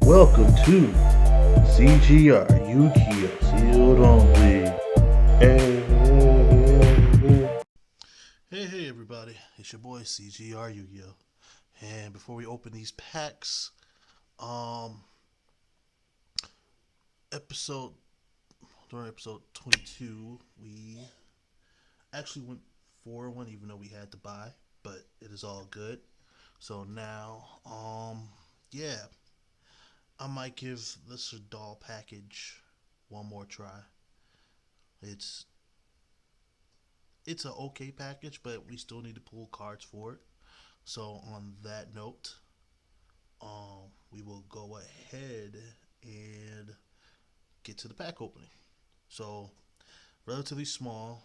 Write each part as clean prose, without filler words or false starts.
Welcome to CGR Yu-Gi-Oh! Sealed Only. Hey. Hey everybody, it's your boy CGR Yu-Gi-Oh! And before we open these packs, um episode during episode 22, we actually went for one even though we had to buy, but it is all good. So now, yeah, I might give this doll package one more try. It's it's an okay package, but we still need to pull cards for it. So on that note, we will go ahead and get to the pack opening. So relatively small.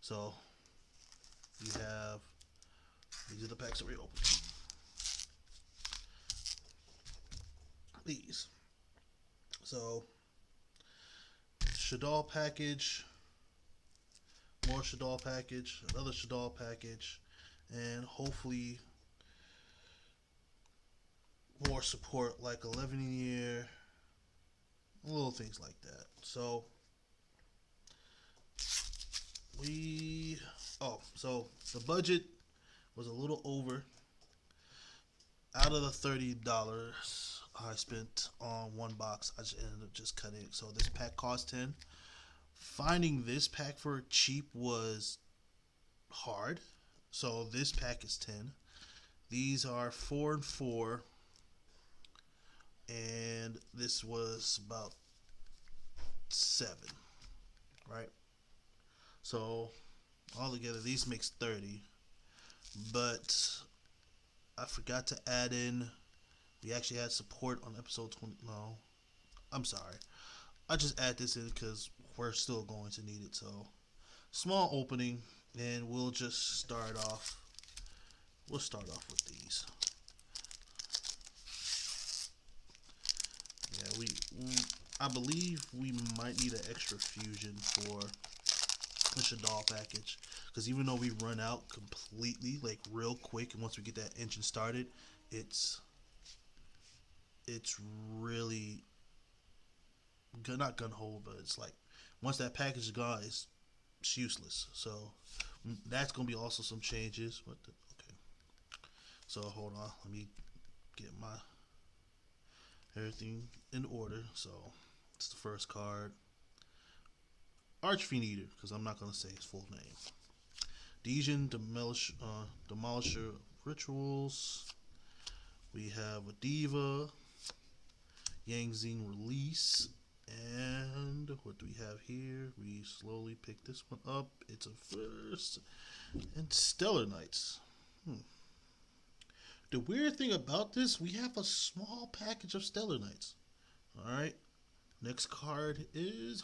So we have these are the packs that we open. These. So Shadal package, more Shadal package, another Shadal package, and hopefully more support like 11 year, little things like that. So we so the budget was a little over. Out of the $30 I spent on one box, I just ended up just cutting it. So this pack cost 10. Finding this pack for cheap was hard. So this pack is 10. These are 4 and 4, and this was about 7, right? So altogether these makes 30. But I forgot to add in. We actually had support on episode 20. No, I'm sorry. I just add this in because we're still going to need it. So small opening, and we'll just start off. We'll start off with these. Yeah, I believe we might need an extra fusion for the Shadal package because even though we run out completely, like real quick, and once we get that engine started, it's it's really not gun hole, but it's like once that package is gone, it's useless. So that's gonna be also some changes. Okay, so hold on, let me get my everything in order. So it's the first card, Archfiend Eater, because I'm not gonna say his full name. Dejin Demolisher Rituals. We have a Diva, Yangzing Release, and what do we have here? We slowly pick this one up. It's a first. And Stellar Knights. The weird thing about this, we have a small package of Stellar Knights. Alright. Next card is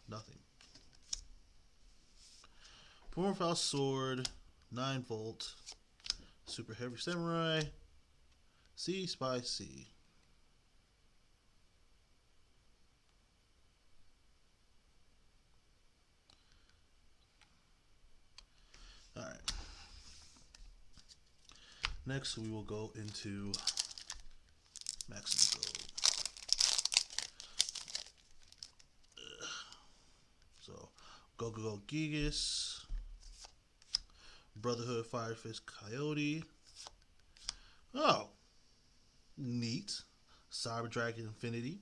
nothing. Profile Sword, 9 volt, Super Heavy Samurai, C Spy C. Alright. Next, we will go into Maximum Gold. So, Go Gigas, Brotherhood Firefist Coyote. Oh, neat. Cyber Dragon Infinity.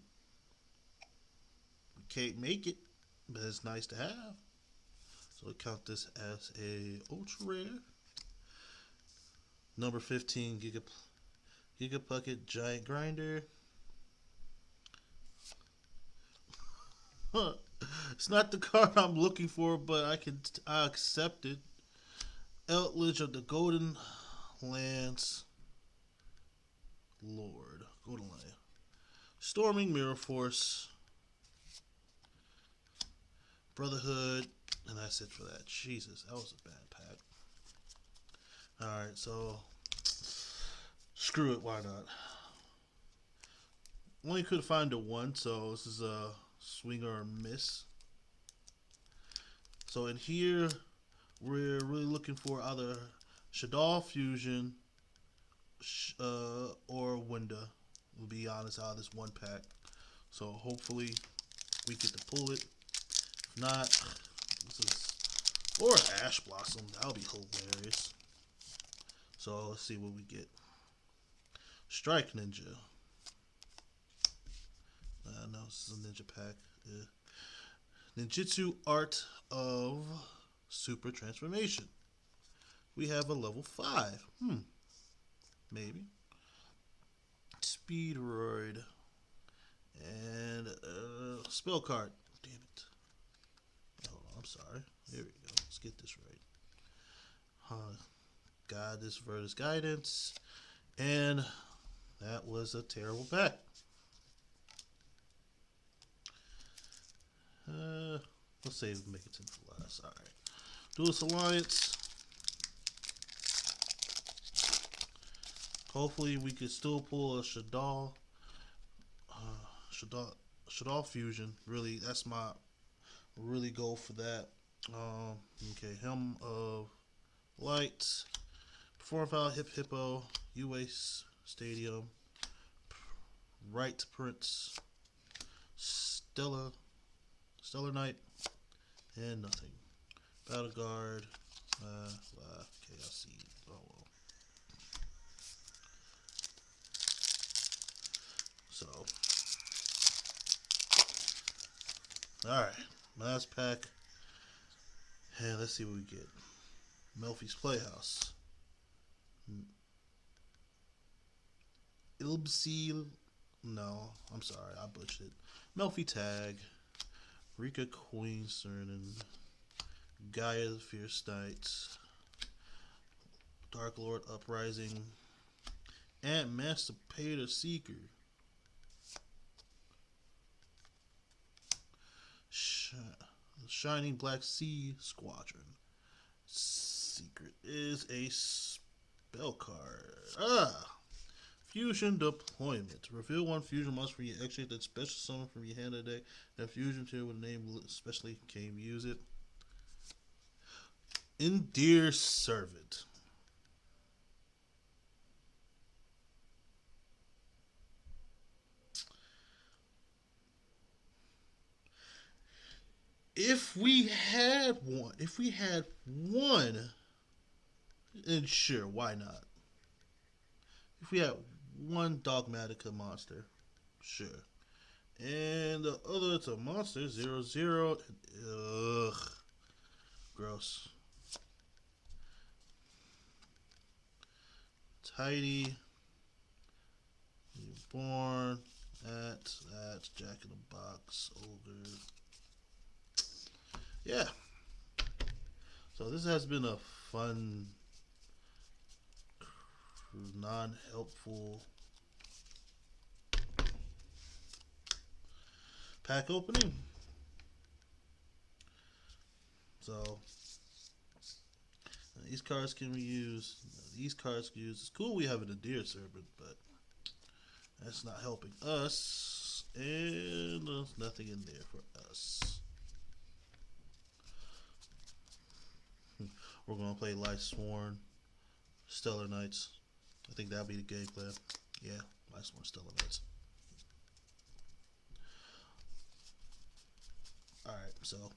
We can't make it, but it's nice to have. So we count this as a ultra rare. Number 15, Gigapucket Giant Grinder. It's not the card I'm looking for, but I accept it. Eldritch of the Golden Lance Lord. Golden Lance. Storming Mirror Force. Brotherhood. And that's it for that. Jesus, that was a bad pack. Alright, so screw it, why not? Only could find a 1, so this is a swing or a miss. So in here, we're really looking for either Shadal Fusion or Winda. We'll be honest, out of this one pack. So hopefully we get to pull it. If not, this is or Ash Blossom. That would be hilarious. So let's see what we get. Strike Ninja. No, this is a ninja pack. Yeah. Ninjutsu Art of Super Transformation. We have a level 5. Maybe. Speedroid. And spell card. Damn it. Hold on, I'm sorry. Here we go. Let's get this right. Goddess Vertus Guidance. And that was a terrible pack. Let's save Megaton for last. Alright. Duelist Alliance. Hopefully we can still pull a Shadal. Shadal Fusion. Really, that's my really goal for that. Okay, Helm of Light. Perform Foul, Hip Hippo, UA Stadium, Right Prince, Stellar Knight, and nothing. Battle Guard, okay, I see. Oh well. So, alright, last pack. And let's see what we get. Melfi's Playhouse. Ilbseal. No, I'm sorry, I butchered it. Melfi Tag. Rika Queen Cernan. Gaia the Fierce Knight. Dark Lord Uprising. And Mastipator Seeker. Shining Black Sea Squadron. Secret is a spell card. Fusion Deployment. Reveal one fusion monster from your extract that special summon from your hand of the deck. That fusion tier with a name especially can use it. Endear Servant. If we had one, and sure, why not? If we had one Dogmatica monster, sure. And the other, it's a monster, 0/0. Ugh. Gross. Tidy. Reborn. That's Jack in the Box. Ogre. Yeah. So this has been a fun, non-helpful pack opening. So these cards can be used. These cards can be used. It's cool we have an Endear Servant, but that's not helping us. And there's nothing in there for us. We're going to play Light Sworn, Stellar Knights. I think that'll be the game plan. Yeah, Light Sworn, Stellar Knights. Alright, so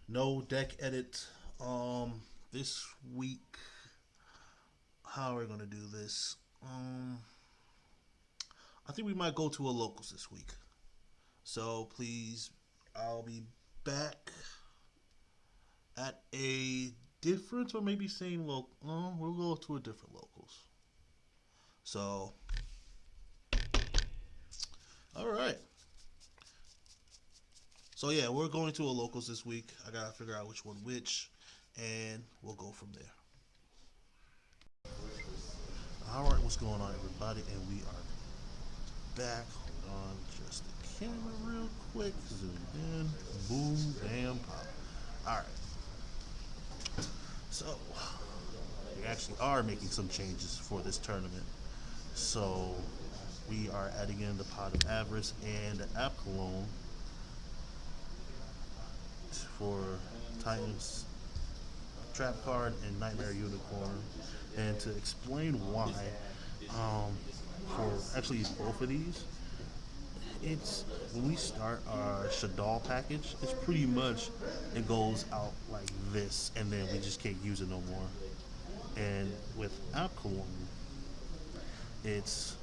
no deck edit this week. How are we gonna do this? I think we might go to a locals this week. So please, I'll be back at a different or maybe same local. We'll go to a different locals. So, all right. So yeah, we're going to a locals this week. I gotta figure out which one which, and we'll go from there. All right, what's going on, everybody? And we are back. Hold on, just the camera real quick. Zoom in. Boom, bam, pop. All right. So we actually are making some changes for this tournament. So we are adding in the Pot of Avarice and App Cologne for Titans Trap card and Nightmare Unicorn. And to explain why, um, for actually both of these, it's when we start our Shadal package, it's pretty much it goes out like this, and then we just can't use it no more. And with Alkaline, it's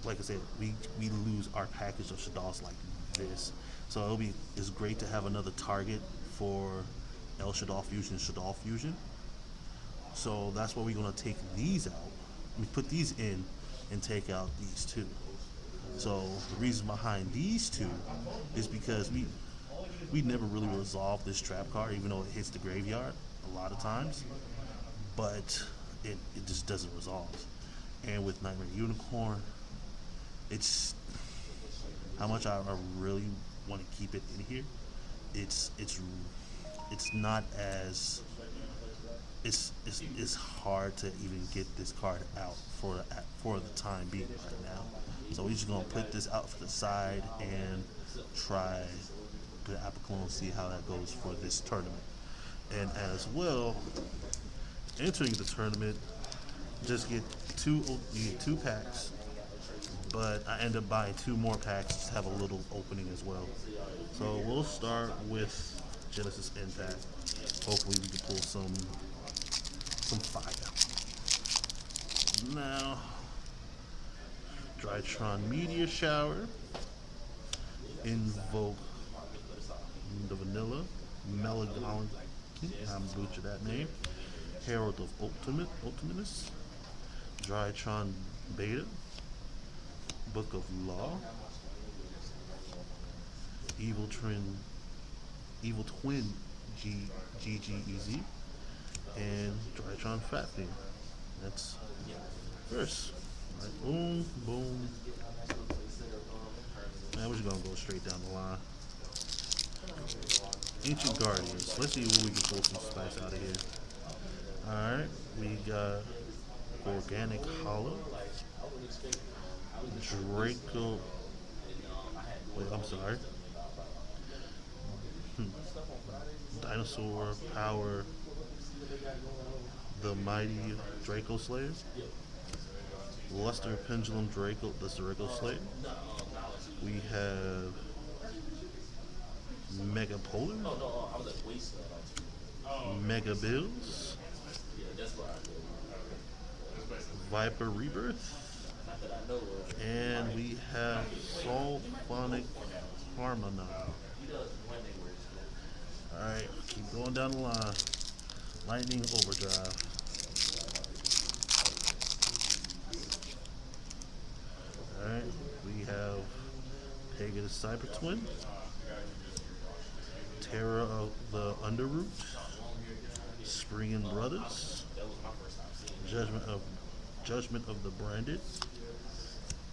like I said, we lose our package of Shadals like this. So it's great to have another target for El Shadal Fusion, Shadal Fusion. So that's why we're gonna take these out. We put these in and take out these two. So the reason behind these two is because we never really resolved this trap card, even though it hits the graveyard a lot of times, but it just doesn't resolve. And with Nightmare Unicorn, it's how much I really want to keep it in here. It's not as it's hard to even get this card out for the time being right now. So we're just gonna put this out for the side and try the Apple and see how that goes for this tournament. And as well, entering the tournament, just get you get 2 packs, but I end up buying 2 more packs to have a little opening as well. So we'll start with Genesis Impact. Hopefully we can pull some fire. Now, Drytron Meteor Shower, Invoke the Vanilla, Melagon, I'm butcher that name, Herald of Ultimatus, Drytron Beta, Book of Law, Evil Twin GGEZ, and Drytron Fat Thing. That's first. Right, boom, boom. Man, we're just gonna go straight down the line. Ancient Guardians. Let's see what we can pull some spice out of here. Alright, we got Organic Hollow, Draco. Wait, I'm sorry. Dinosaur Power, the Mighty Draco Slayer, Luster Pendulum Draco, that's the Draco Slayer. We have Mega Polar, Mega Bills, Viper Rebirth, and we have Sulphonic Harmony. Alright, keep going down the line. Lightning Overdrive. Alright, we have Pegasus Cyber Twin, Terror of the Underroot, Spring Brothers, Judgment of the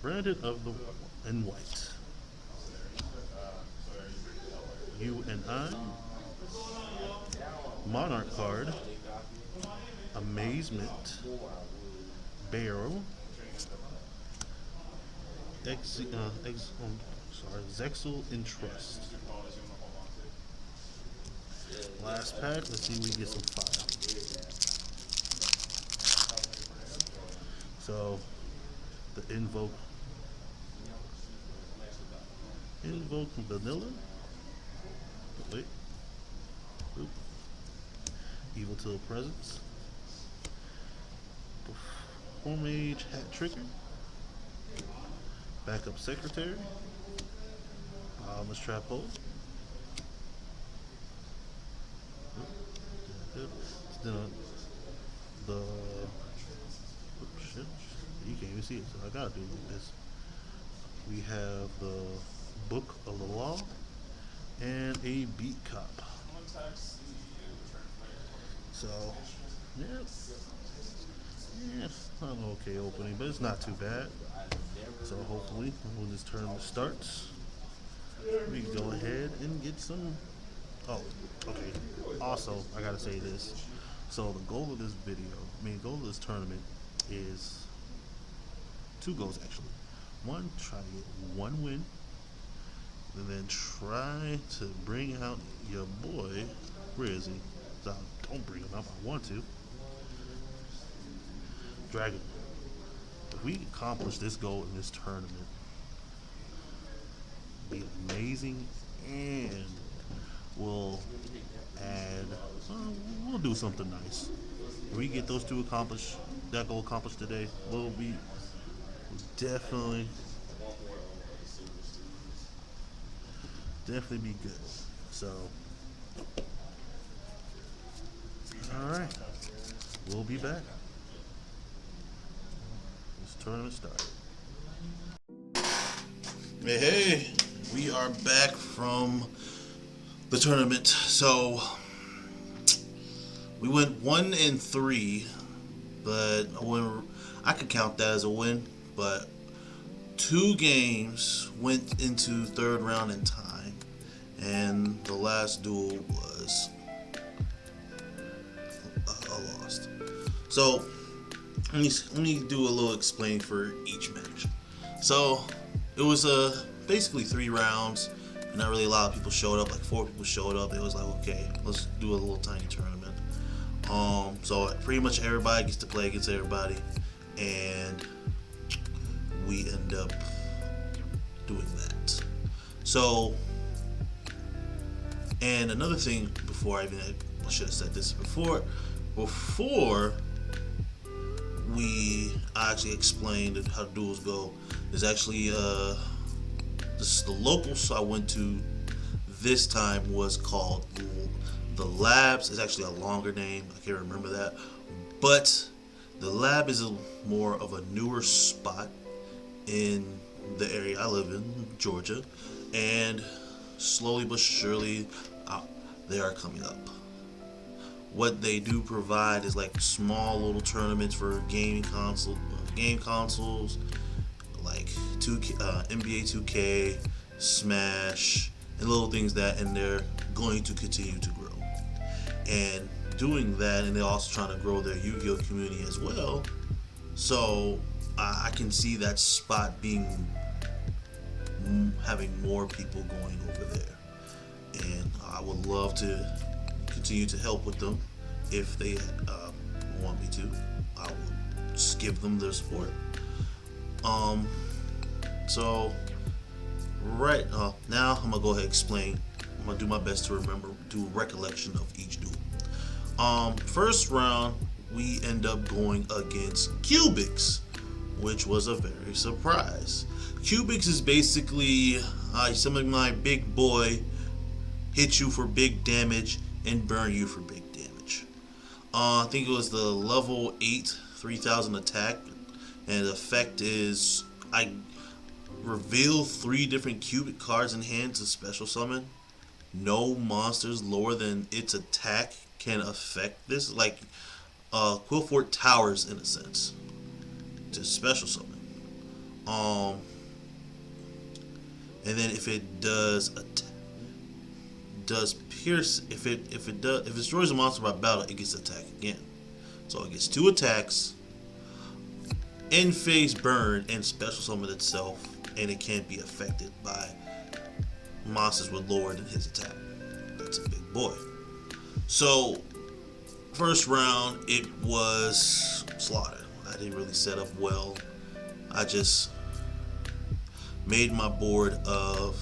Branded of the in white. You and I, Monarch card, Amazement, Barrel, Zexal Entrust. Last pack, let's see if we get some fire. So, the Invoke Vanilla. Wait. Oop. Evil Till Presence. Homage Hat Trigger. Backup Secretary. Bottomless Trap Hole. Then the shit, you can't even see it, so I gotta do this. We have the Book of the Law and a Beat Cop. So, yeah, it's not an okay opening, but it's not too bad. So hopefully, when this tournament starts, we can go ahead and get some. Oh, okay. Also, I gotta say this. So the goal of this goal of this tournament is 2 goals actually. One, try to get 1 win, and then try to bring out your boy. Where is he? don't bring him up. I want to. Dragon. If we accomplish this goal in this tournament, it'll be amazing, and we'll add. We'll do something nice. If we get those two accomplished, that goal accomplished today, we'll be definitely be good. So, all right, we'll be back. This tournament started. Hey, we are back from the tournament. So we went 1-3, but I could count that as a win. But 2 games went into third round in time, and the last duel was a loss. So let me do a little explain for each match. So it was basically 3 rounds, and not really a lot of people showed up. Like 4 people showed up. It was like, okay, let's do a little tiny tournament. So pretty much everybody gets to play against everybody, and we end up doing that. So, and another thing I should have said this before I actually explained how duels go. There's actually the locals I went to this time was called the Labs. It's actually a longer name. I can't remember that, but the Lab is more of a newer spot in the area I live in, Georgia, and slowly but surely they are coming up. What they do provide is like small little tournaments for game consoles, like NBA 2K, Smash, and little things and they're going to continue to grow. And doing that, and they're also trying to grow their Yu-Gi-Oh community as well. So I can see that spot having more people going over there, and I would love to continue to help with them. If they want me to, I will just give them their support. So right now I'm gonna go ahead and explain. I'm gonna do my best to do a recollection of each duel. First round we end up going against Cubics, which was a very surprise. Cubics is basically something my big boy hit you for big damage and burn you for big damage. I think it was the level 8 3000 attack, and the effect is I reveal 3 different Cubic cards in hand to special summon. No monsters lower than its attack can affect this, like Quillfort Towers in a sense, to special summon. And then if it does pierce, if it destroys a monster by battle, it gets attacked again. So it gets 2 attacks, end phase burn, and special summon itself, and it can't be affected by monsters with lower than his attack. That's a big boy. So first round it was slaughter. I didn't really set up well. I just made my board of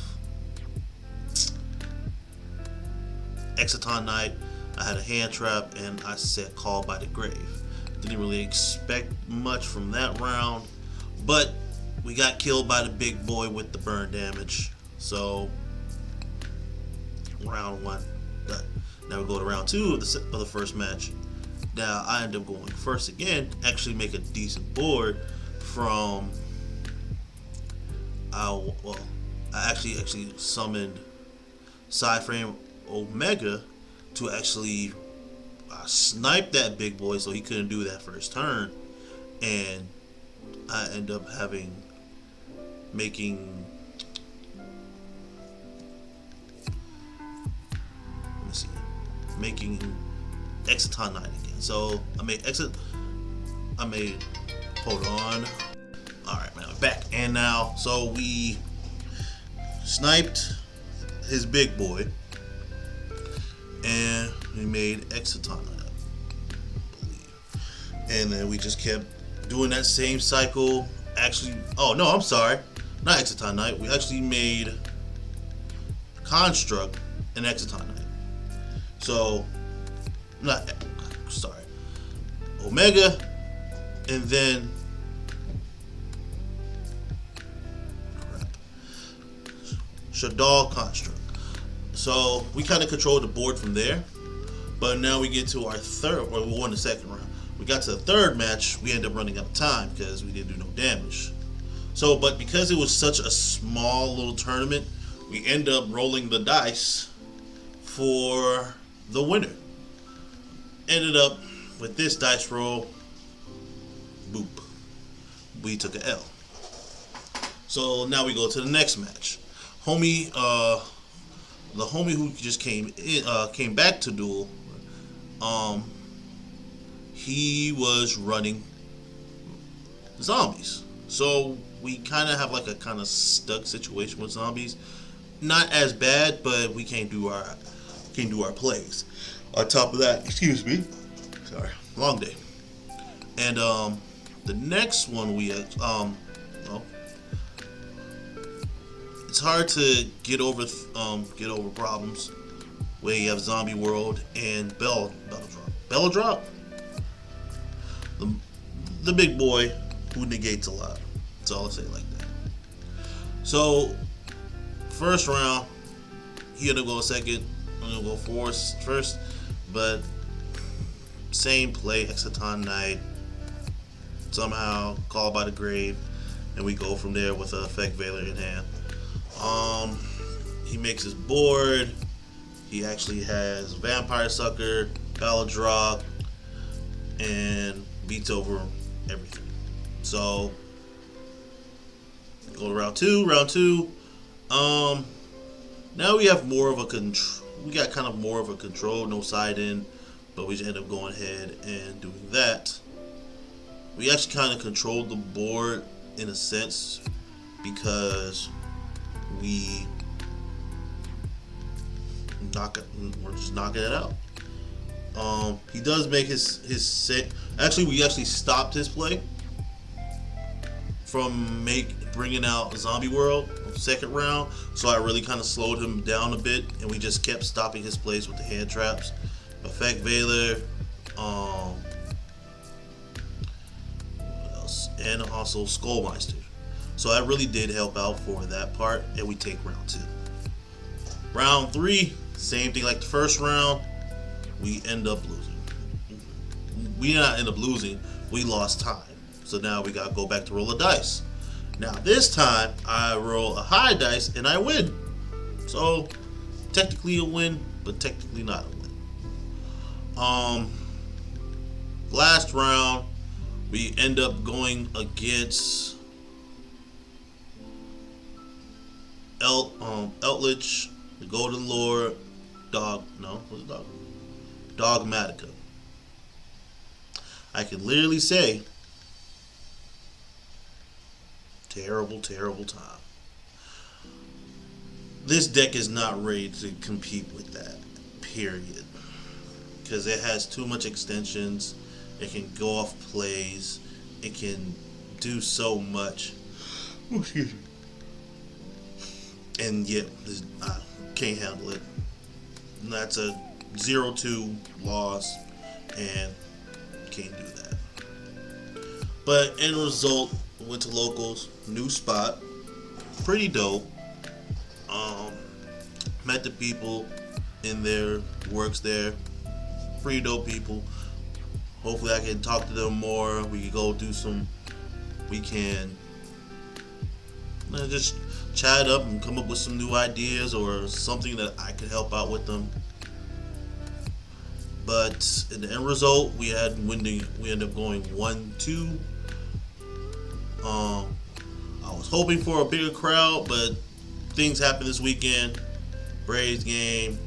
Exciton Knight. I had a hand trap, and I set Call by the Grave. Didn't really expect much from that round, but we got killed by the big boy with the burn damage. So round 1 done. Now we go to round 2 of the first match. Now I end up going first again. Actually make a decent board from. I actually summoned Psyframe Omega to actually snipe that big boy, so he couldn't do that first turn, and I end up making Exciton Knight again. So hold on. Alright, man, we're back. And now, so we sniped his big boy, and we made Exciton Knight. And then we just kept doing that same cycle. Actually, oh no, I'm sorry, not Exciton Knight. We actually made Construct and Exciton Knight. So, not sorry, Omega, and then crap, Shadal Construct. So we kind of controlled the board from there. But now we get to our third, or we won the second round. We got to the third match, we ended up running out of time because we didn't do no damage. So, but because it was such a small little tournament, we ended up rolling the dice for the winner. Ended up with this dice roll, boop, we took an L. So now we go to the next match. Homie, the homie who just came back to duel, he was running zombies. So we kind of have like a kind of stuck situation with zombies. Not as bad, but we can't do our plays. On top of that, excuse me, sorry, long day. And the next one we well, it's hard to get over problems where you have Zombie World and Belladrop. Drop, the big boy who negates a lot. That's all I say like that. So first round, he ended up going second. I'm gonna go first, but same play, Exciton Knight. Somehow called by the grave, and we go from there with an Effect Veiler in hand. He makes his board. He actually has Vampire Sucker, Belladrop, and beats over everything. So go to round two. Now we have more of a control. We got kind of more of a control, no side in, but we just end up going ahead and doing that. We actually kind of controlled the board in a sense because we're just knocking it out. He does make his set. Actually, we actually stopped his play from bringing out Zombie World second round, so I really kind of slowed him down a bit, and we just kept stopping his plays with the hand traps, Effect Veiler, what else? And also Skullmeister. So that really did help out for that part, and we take round two. Round three, same thing like the first round. We end up losing. We did not end up losing. We lost time. So now we got to go back to roll a dice. Now this time I roll a high dice and I win. So technically a win, but technically not a win. Last round we end up going against Eldritch, the Golden Lord, Dogmatica. I can literally say, terrible time. This deck is not ready to compete with that, period. Because it has too much extensions, it can go off plays, it can do so much. Excuse me. And yet, I can't handle it. And that's a 0-2 loss, and can't do that. But end result, went to locals, new spot, pretty dope. Met the people in there, works there, pretty dope people. Hopefully I can talk to them more. We can go do we can just chat up and come up with some new ideas or something that I could help out with them. But in the end result, we ended up going 1-2. I was hoping for a bigger crowd, but things happened this weekend. Braves game,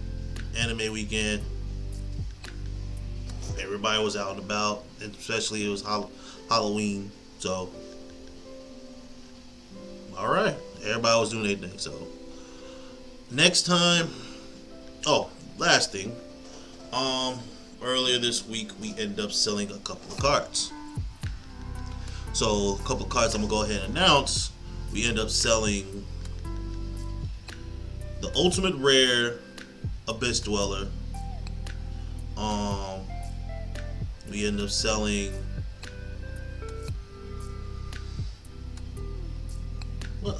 anime weekend. Everybody was out and about, and especially it was Halloween. So, all right, everybody was doing their thing. So, next time. Oh, last thing. earlier this week we ended up selling a couple of cards. So a couple of cards I'm gonna go ahead and announce. We end up selling the Ultimate Rare Abyss Dweller. Um, we end up selling. Well,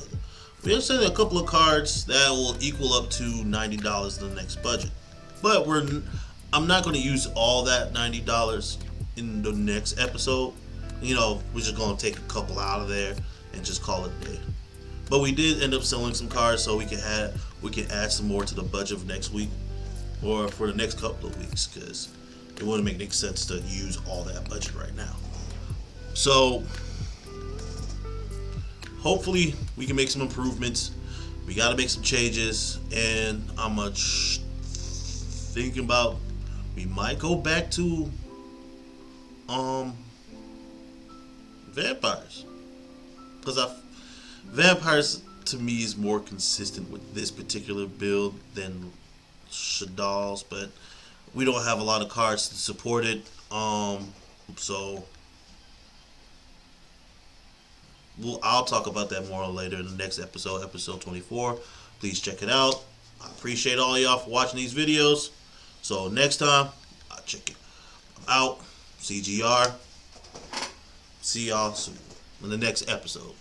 we end up selling a couple of cards that will equal up to $90 in the next budget. But I'm not going to use all that $90 in the next episode. We're just going to take a couple out of there and just call it a day. But we did end up selling some cards, so we can add some more to the budget of next week or for the next couple of weeks, because it wouldn't make sense to use all that budget right now. So hopefully we can make some improvements. We got to make some changes, and I'm thinking about we might go back to vampires, because vampires to me is more consistent with this particular build than Shadal's, but we don't have a lot of cards to support it. So I'll talk about that more later in the next episode, episode 24. Please check it out. I appreciate all y'all for watching these videos. So next time, I'll check it. I'm out. CGR. See y'all soon in the next episode.